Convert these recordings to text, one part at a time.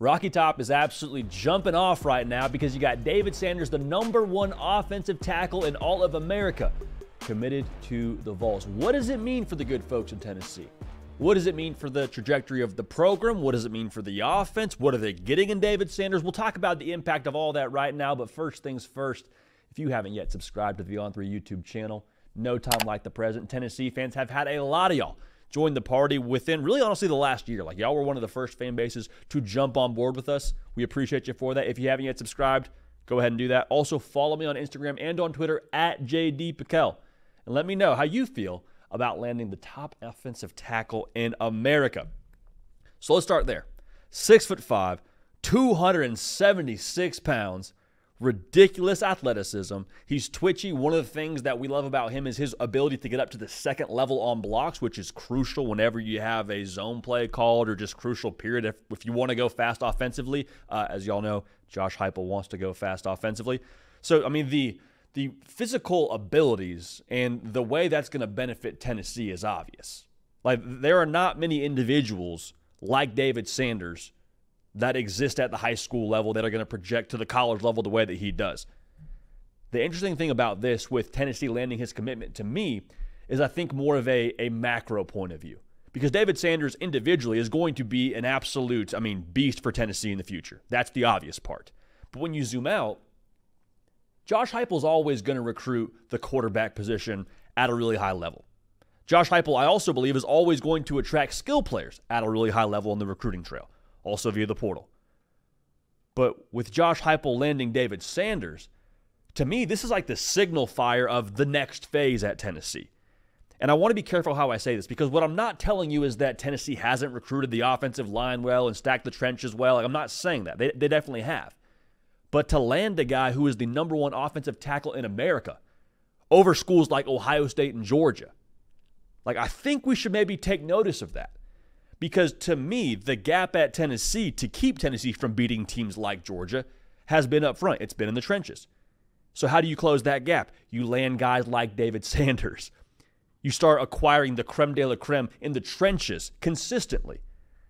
Rocky Top is absolutely jumping off right now because you got David Sanders, the #1 offensive tackle in all of America, committed to the Vols. What does it mean for the good folks in Tennessee? What does it mean for the trajectory of the program? What does it mean for the offense? What are they getting in David Sanders? We'll talk about the impact of all that right now, but first things first, if you haven't yet subscribed to the On3 YouTube channel, no time like the present. Tennessee fans have had a lot of y'all join the party within, really honestly, the last year. Like, y'all were one of the first fan bases to jump on board with us. We appreciate you for that. If you haven't yet subscribed, go ahead and do that. Also, follow me on Instagram and on Twitter at JDPikel. And let me know how you feel about landing the top offensive tackle in America. So let's start there. 6'5", 276 pounds, ridiculous athleticism. He's twitchy. One of the things that we love about him is his ability to get up to the second level on blocks, which is crucial whenever you have a zone play called or just crucial period. If you want to go fast offensively, as y'all know, Josh Heupel wants to go fast offensively. So, I mean, the physical abilities and the way that's going to benefit Tennessee is obvious. Like, there are not many individuals like David Sanders that exist at the high school level that are going to project to the college level the way that he does. The interesting thing about this with Tennessee landing his commitment to me is I think more of a macro point of view. Because David Sanders individually is going to be an absolute, beast for Tennessee in the future. That's the obvious part. But when you zoom out, Josh Heupel is always going to recruit the quarterback position at a really high level. Josh Heupel, I also believe, is always going to attract skill players at a really high level on the recruiting trail, also via the portal. But with Josh Heupel landing David Sanders, to me, this is like the signal fire of the next phase at Tennessee. And I want to be careful how I say this, because what I'm not telling you is that Tennessee hasn't recruited the offensive line well and stacked the trenches well. Like, I'm not saying that. They definitely have. But to land a guy who is the #1 offensive tackle in America over schools like Ohio State and Georgia, like, I think we should maybe take notice of that. Because to me, the gap at Tennessee to keep Tennessee from beating teams like Georgia has been up front. It's been in the trenches. So how do you close that gap? You land guys like David Sanders. You start acquiring the creme de la creme in the trenches consistently.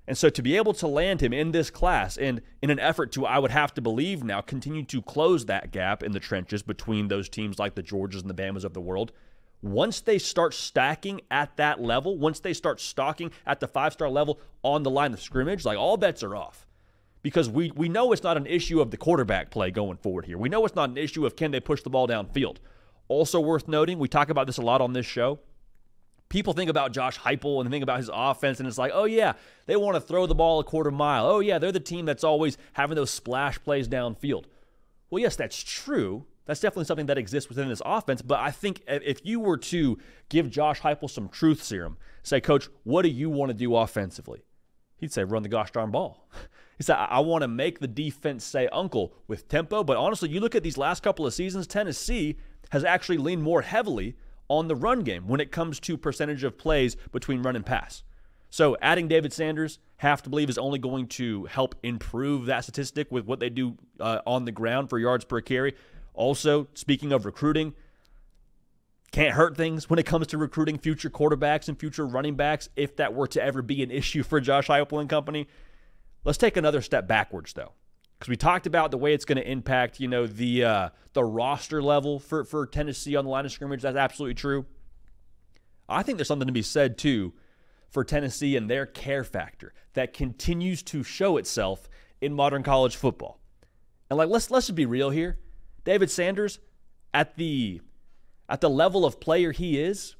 And so to be able to land him in this class and in an effort to, I would have to believe now, continue to close that gap in the trenches between those teams like the Georgias and the Bamas of the world, once they start stacking at that level, once they start stocking at the 5-star level on the line of scrimmage, like, all bets are off. Because we know it's not an issue of the quarterback play going forward here. We know it's not an issue of can they push the ball downfield. Also worth noting, we talk about this a lot on this show, people think about Josh Heupel and think about his offense, and it's like, oh, yeah, they want to throw the ball a quarter mile. Oh, yeah, they're the team that's always having those splash plays downfield. Well, yes, that's true. That's definitely something that exists within this offense, but I think if you were to give Josh Heupel some truth serum, say, Coach, what do you want to do offensively? He'd say, run the gosh darn ball. He said, I want to make the defense say uncle with tempo, but honestly, you look at these last couple of seasons, Tennessee has actually leaned more heavily on the run game when it comes to percentage of plays between run and pass. So adding David Sanders, have to believe, is only going to help improve that statistic with what they do on the ground for yards per carry. Also, speaking of recruiting, can't hurt things when it comes to recruiting future quarterbacks and future running backs if that were to ever be an issue for Josh Heupel and company. Let's take another step backwards, though, because we talked about the way it's going to impact, the roster level for Tennessee on the line of scrimmage. That's absolutely true. I think there's something to be said, too, for Tennessee and their care factor that continues to show itself in modern college football. And, like, let's just be real here. David Sanders, at the level of player he is,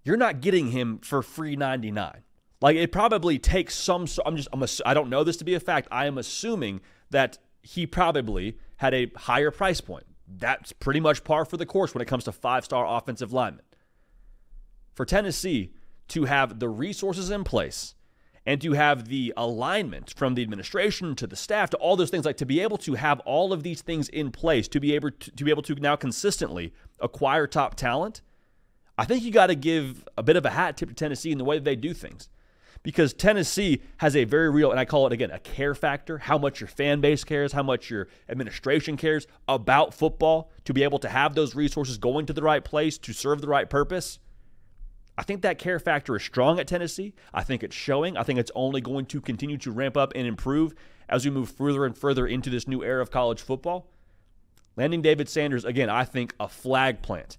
you're not getting him for free $99. Like, it probably takes some. I don't know this to be a fact. I am assuming that he probably had a higher price point. That's pretty much par for the course when it comes to 5-star offensive linemen. For Tennessee to have the resources in place and to have the alignment from the administration to the staff to all those things, like, to be able to have all of these things in place, to be able to now consistently acquire top talent, I think you got to give a bit of a hat tip to Tennessee in the way that they do things. Because Tennessee has a very real, and I call it, again, a care factor, how much your fan base cares, how much your administration cares about football, to be able to have those resources going to the right place to serve the right purpose. I think that care factor is strong at Tennessee. I think it's showing. I think it's only going to continue to ramp up and improve as we move further and further into this new era of college football. Landing David Sanders, again, I think a flag plant.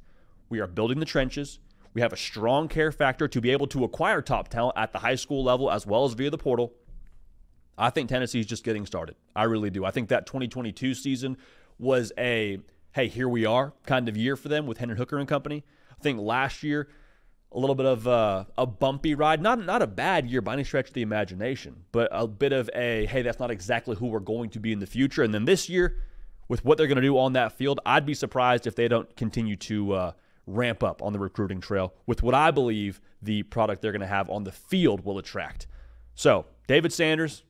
We are building the trenches. We have a strong care factor to be able to acquire top talent at the high school level as well as via the portal. I think Tennessee's just getting started. I really do. I think that 2022 season was a, hey, here we are kind of year for them with Hendon Hooker and company. I think last year, a little bit of a bumpy ride. Not a bad year by any stretch of the imagination, but a bit of a, hey, that's not exactly who we're going to be in the future. And then this year, with what they're going to do on that field, I'd be surprised if they don't continue to ramp up on the recruiting trail with what I believe the product they're going to have on the field will attract. So, David Sanders,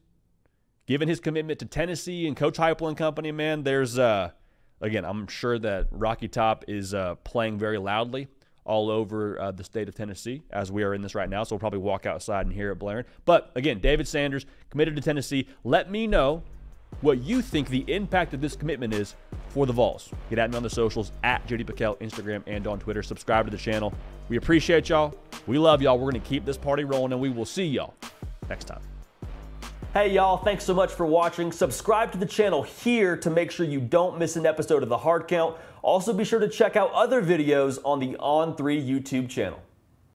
given his commitment to Tennessee and Coach Heupel and company, man, there's, again, I'm sure that Rocky Top is playing very loudly all over the state of Tennessee as we are in this right now, so we'll probably walk outside and hear it blaring. But, again, David Sanders, committed to Tennessee. Let me know what you think the impact of this commitment is for the Vols. Get at me on the socials, at JD Piquel, Instagram, and on Twitter. Subscribe to the channel. We appreciate y'all. We love y'all. We're going to keep this party rolling, and we will see y'all next time. Hey, y'all. Thanks so much for watching. Subscribe to the channel here to make sure you don't miss an episode of The Hard Count. Also, be sure to check out other videos on the On3 YouTube channel.